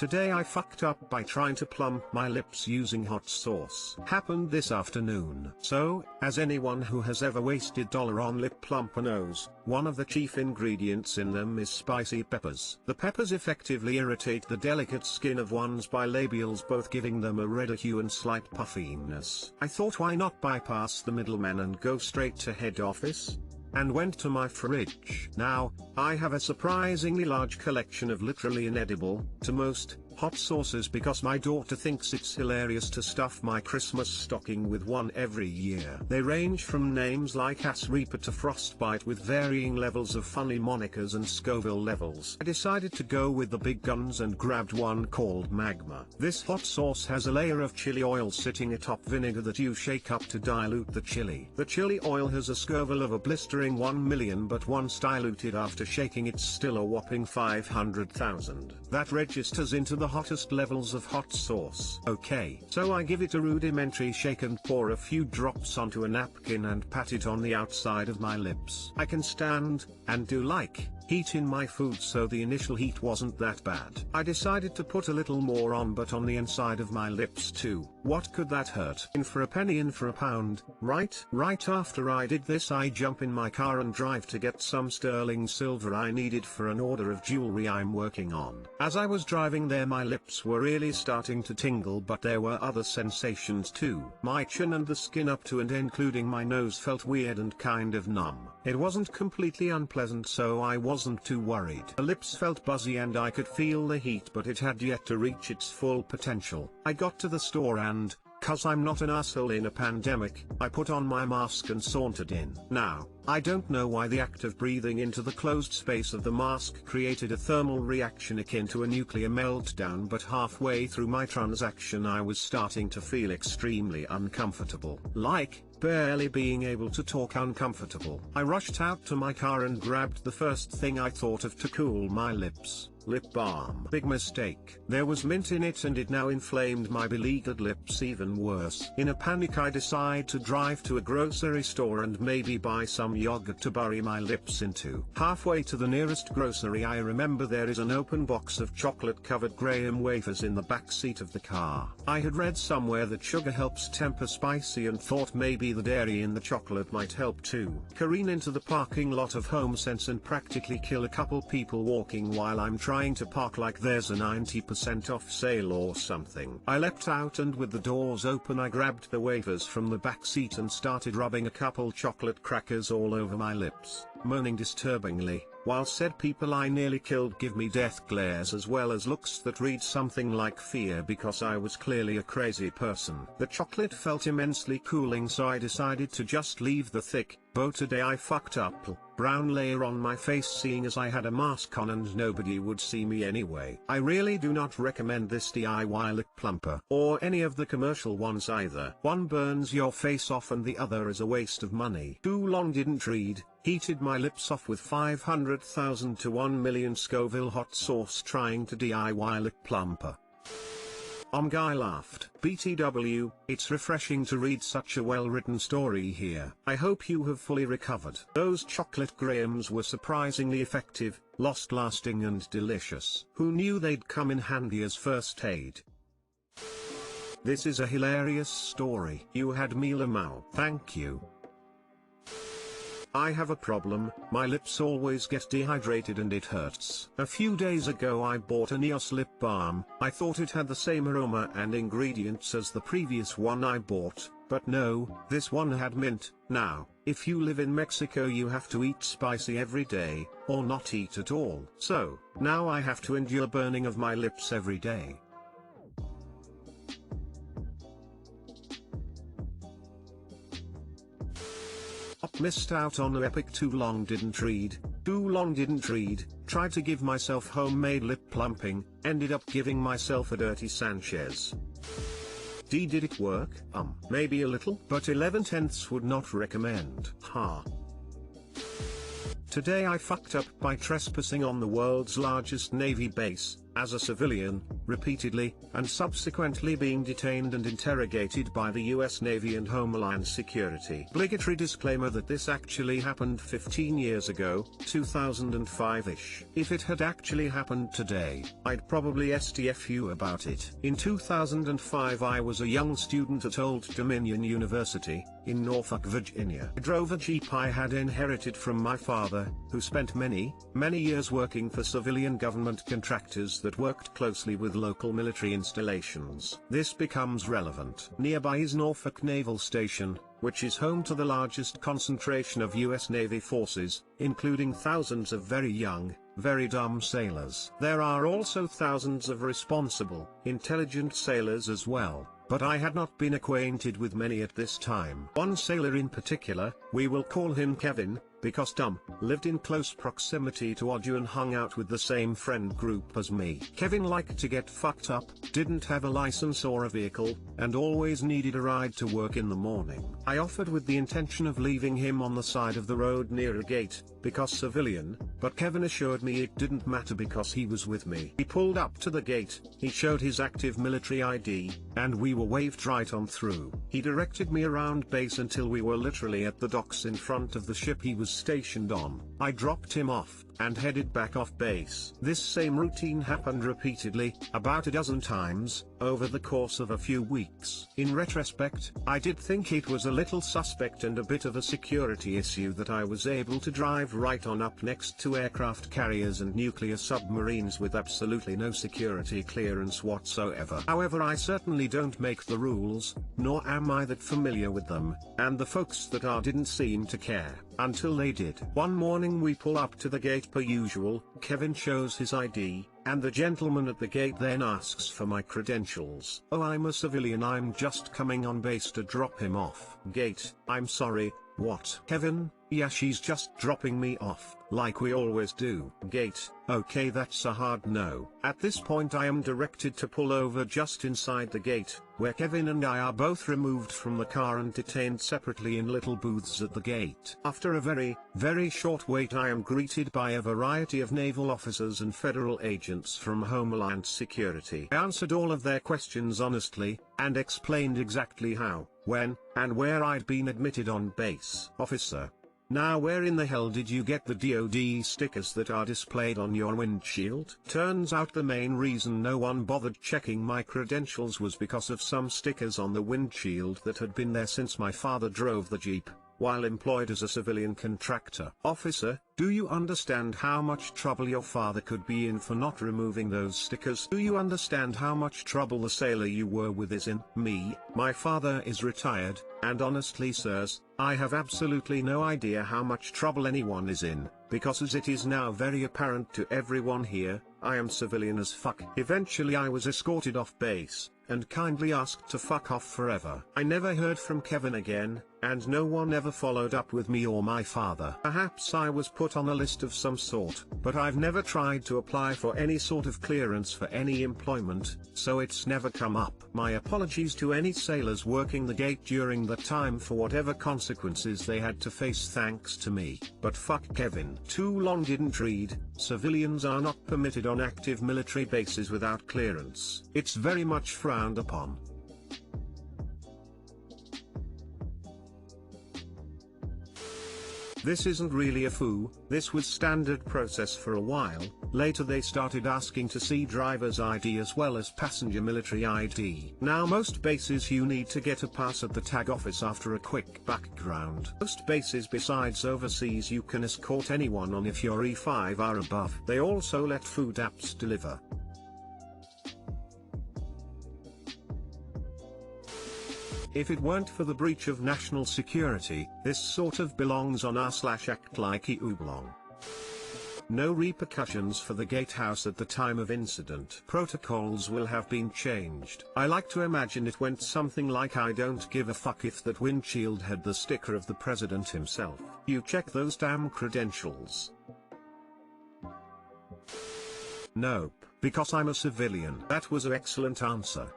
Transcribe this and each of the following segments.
Today I fucked up by trying to plump my lips using hot sauce. Happened this afternoon. So, as anyone who has ever wasted dollar on lip plumper knows, one of the chief ingredients in them is spicy peppers. The peppers effectively irritate the delicate skin of one's bilabials, both giving them a redder hue and slight puffiness. I thought, why not bypass the middleman and go straight to head office? And went to my fridge. Now, I have a surprisingly large collection of literally inedible, to most, hot sauces because my daughter thinks it's hilarious to stuff my Christmas stocking with one every year. They range from names like Ass Reaper to Frostbite, with varying levels of funny monikers and Scoville levels. I decided to go with the big guns and grabbed one called Magma. This hot sauce has a layer of chili oil sitting atop vinegar that you shake up to dilute the chili. The chili oil has a Scoville of a blistering 1 million, but once diluted after shaking it's still a whopping 500,000. That registers into the hottest levels of hot sauce. Okay, so I give it a rudimentary shake and pour a few drops onto a napkin and pat it on the outside of my lips. I can stand, and do like, heat in my food, so the initial heat wasn't that bad. I decided to put a little more on, but on the inside of my lips too. What could that hurt? In for a penny, in for a pound, right? Right after I did this, I jump in my car and drive to get some sterling silver I needed for an order of jewelry I'm working on. As I was driving there, my lips were really starting to tingle, but there were other sensations too. My chin and the skin up to and including my nose felt weird and kind of numb. It wasn't completely unpleasant, so I wasn't too worried. The lips felt buzzy and I could feel the heat, but it had yet to reach its full potential. I got to the store and, 'cause I'm not an asshole in a pandemic, I put on my mask and sauntered in. Now, I don't know why the act of breathing into the closed space of the mask created a thermal reaction akin to a nuclear meltdown, but halfway through my transaction I was starting to feel extremely uncomfortable. Like, barely being able to talk uncomfortable. I rushed out to my car and grabbed the first thing I thought of to cool my lips. Lip balm. Big mistake. There was mint in it and it now inflamed my beleaguered lips even worse. In a panic I decide to drive to a grocery store and maybe buy some yogurt to bury my lips into. Halfway to the nearest grocery I remember there is an open box of chocolate-covered graham wafers in the back seat of the car. I had read somewhere that sugar helps temper spicy and thought maybe the dairy in the chocolate might help too. Careen into the parking lot of HomeSense and practically kill a couple people walking while I'm trying to park like there's a 90% off sale or something. I leapt out and with the doors open I grabbed the wafers from the back seat and started rubbing a couple chocolate crackers all over my lips, moaning disturbingly, while said people I nearly killed give me death glares as well as looks that read something like fear, because I was clearly a crazy person. The chocolate felt immensely cooling, so I decided to just leave the thick, today I fucked up, brown layer on my face, seeing as I had a mask on and nobody would see me anyway. I really do not recommend this DIY lip plumper, or any of the commercial ones either. One burns your face off and the other is a waste of money. Too long didn't read. Heated my lips off with 500,000 to 1 million Scoville hot sauce trying to DIY lip plumper. Guy laughed. BTW, it's refreshing to read such a well-written story here. I hope you have fully recovered. Those chocolate grahams were surprisingly effective, lasting and delicious. Who knew they'd come in handy as first aid? This is a hilarious story. You had me lamau. Thank you. I have a problem, my lips always get dehydrated and it hurts. A few days ago I bought a Neos lip balm. I thought it had the same aroma and ingredients as the previous one I bought, but no, this one had mint. Now, if you live in Mexico you have to eat spicy every day, or not eat at all. So, now I have to endure burning of my lips every day. Missed out on an epic too long didn't read. Tried to give myself homemade lip plumping, ended up giving myself a dirty Sanchez. Did it work? Maybe a little, but 11/10 would not recommend. Today I fucked up by trespassing on the world's largest Navy base, as a civilian, repeatedly, and subsequently being detained and interrogated by the US Navy and Homeland Security. Obligatory disclaimer that this actually happened 15 years ago, 2005-ish. If it had actually happened today, I'd probably STFU about it. In 2005 I was a young student at Old Dominion University, in Norfolk, Virginia. I drove a Jeep I had inherited from my father, who spent many years working for civilian government contractors that worked closely with local military installations. This becomes relevant. Nearby is Norfolk Naval Station, which is home to the largest concentration of US Navy forces, including thousands of very young, very dumb sailors. There are also thousands of responsible, intelligent sailors as well, but I had not been acquainted with many at this time. One sailor in particular, we will call him Kevin, because dumb, lived in close proximity to Odu and hung out with the same friend group as me. Kevin liked to get fucked up, didn't have a license or a vehicle, and always needed a ride to work in the morning. I offered with the intention of leaving him on the side of the road near a gate, because civilian, but Kevin assured me it didn't matter because he was with me. He pulled up to the gate, he showed his active military ID, and we were waved right on through. He directed me around base until we were literally at the docks in front of the ship he was stationed on. I dropped him off, and headed back off base. This same routine happened repeatedly, about a dozen times, over the course of a few weeks. In retrospect, I did think it was a little suspect and a bit of a security issue that I was able to drive right on up next to aircraft carriers and nuclear submarines with absolutely no security clearance whatsoever. However, I certainly don't make the rules, nor am I that familiar with them, and the folks that are didn't seem to care, until they did. One morning we pull up to the gate per usual, Kevin shows his ID, and the gentleman at the gate then asks for my credentials. Oh, I'm a civilian, I'm just coming on base to drop him off. Gate, I'm sorry, what? Kevin, yeah, she's just dropping me off, like we always do. Gate, okay, that's a hard no. At this point I am directed to pull over just inside the gate, where Kevin and I are both removed from the car and detained separately in little booths at the gate. After a very short wait I am greeted by a variety of naval officers and federal agents from Homeland Security. I answered all of their questions honestly, and explained exactly how, when, and where I'd been admitted on base. Officer, now where in the hell did you get the DoD stickers that are displayed on your windshield? Turns out the main reason no one bothered checking my credentials was because of some stickers on the windshield that had been there since my father drove the Jeep, while employed as a civilian contractor. Officer, do you understand how much trouble your father could be in for not removing those stickers? Do you understand how much trouble the sailor you were with is in? Me, my father is retired, and honestly sirs, I have absolutely no idea how much trouble anyone is in, because as it is now very apparent to everyone here, I am civilian as fuck. Eventually I was escorted off base, and kindly asked to fuck off forever. I never heard from Kevin again, and no one ever followed up with me or my father. Perhaps I was put on a list of some sort, but I've never tried to apply for any sort of clearance for any employment, so it's never come up. My apologies to any sailors working the gate during that time for whatever consequences they had to face thanks to me, but fuck Kevin. Too long didn't read. Civilians are not permitted on active military bases without clearance. It's very much frowned upon. This isn't really a foo, this was standard process for a while. Later they started asking to see driver's ID as well as passenger military ID. Now most bases you need to get a pass at the tag office after a quick background. Most bases besides overseas you can escort anyone on if you're E5 or above. They also let food apps deliver. If it weren't for the breach of national security, this sort of belongs on r/act like you belong. No repercussions for the gatehouse at the time of incident. Protocols will have been changed. I like to imagine it went something like I don't give a fuck if that windshield had the sticker of the president himself. You check those damn credentials. Nope, because I'm a civilian. That was an excellent answer.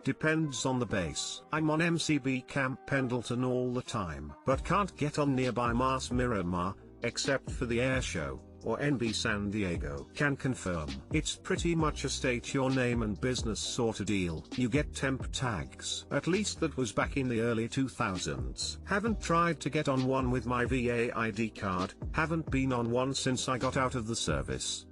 Depends on the base. I'm on MCB Camp Pendleton all the time, but can't get on nearby Mars Miramar, except for the air show. or NB San Diego can confirm. It's pretty much a state your name and business sorta deal. You get temp tags. At least that was back in the early 2000s. Haven't tried to get on one with my VA ID card, haven't been on one since I got out of the service.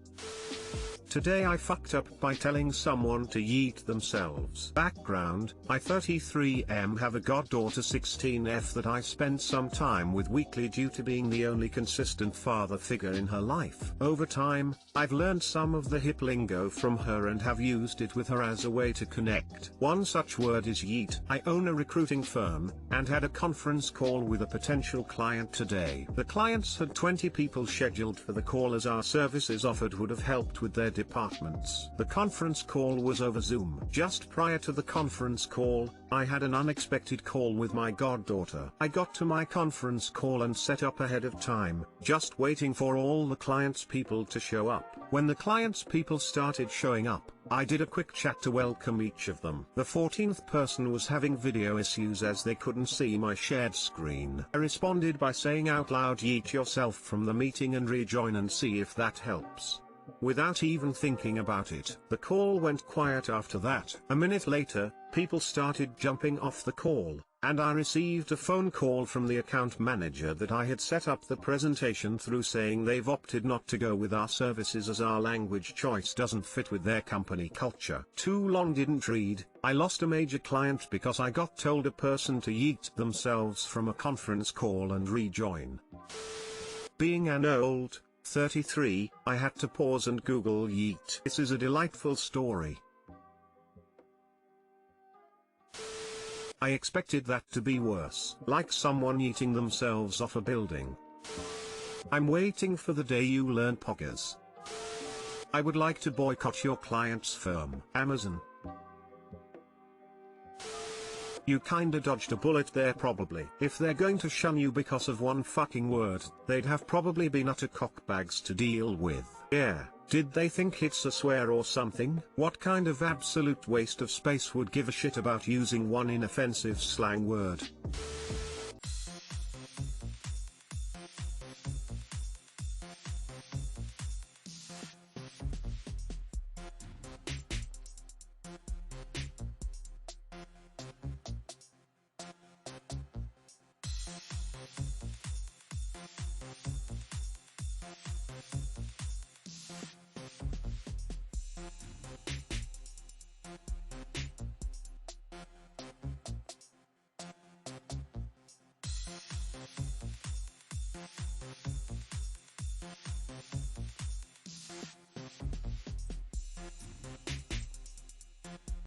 Today I fucked up by telling someone to yeet themselves. Background, I 33M have a goddaughter 16F that I spent some time with weekly due to being the only consistent father figure in her life. Over time, I've learned some of the hip lingo from her and have used it with her as a way to connect. One such word is yeet. I own a recruiting firm, and had a conference call with a potential client today. The clients had 20 people scheduled for the call as our services offered would have helped with their departments. The conference call was over Zoom. Just prior to the conference call, I had an unexpected call with my goddaughter. I got to my conference call and set up ahead of time, just waiting for all the client's people to show up. When the client's people started showing up, I did a quick chat to welcome each of them. The 14th person was having video issues as they couldn't see my shared screen. I responded by saying out loud, "Yeet yourself from the meeting and rejoin and see if that helps." Without even thinking about it, the call went quiet after that. A minute later, people started jumping off the call, and I received a phone call from the account manager that I had set up the presentation through saying they've opted not to go with our services as our language choice doesn't fit with their company culture. Too long didn't read, I lost a major client because I got told a person to yeet themselves from a conference call and rejoin. Being an old 33, I had to pause and Google yeet. This is a delightful story. I expected that to be worse, like someone yeeting themselves off a building. I'm waiting for the day you learn poggers. I would like to boycott your client's firm. Amazon. You kinda dodged a bullet there probably. If they're going to shun you because of one fucking word, they'd have probably been utter cockbags to deal with. Yeah, did they think it's a swear or something? What kind of absolute waste of space would give a shit about using one inoffensive slang word?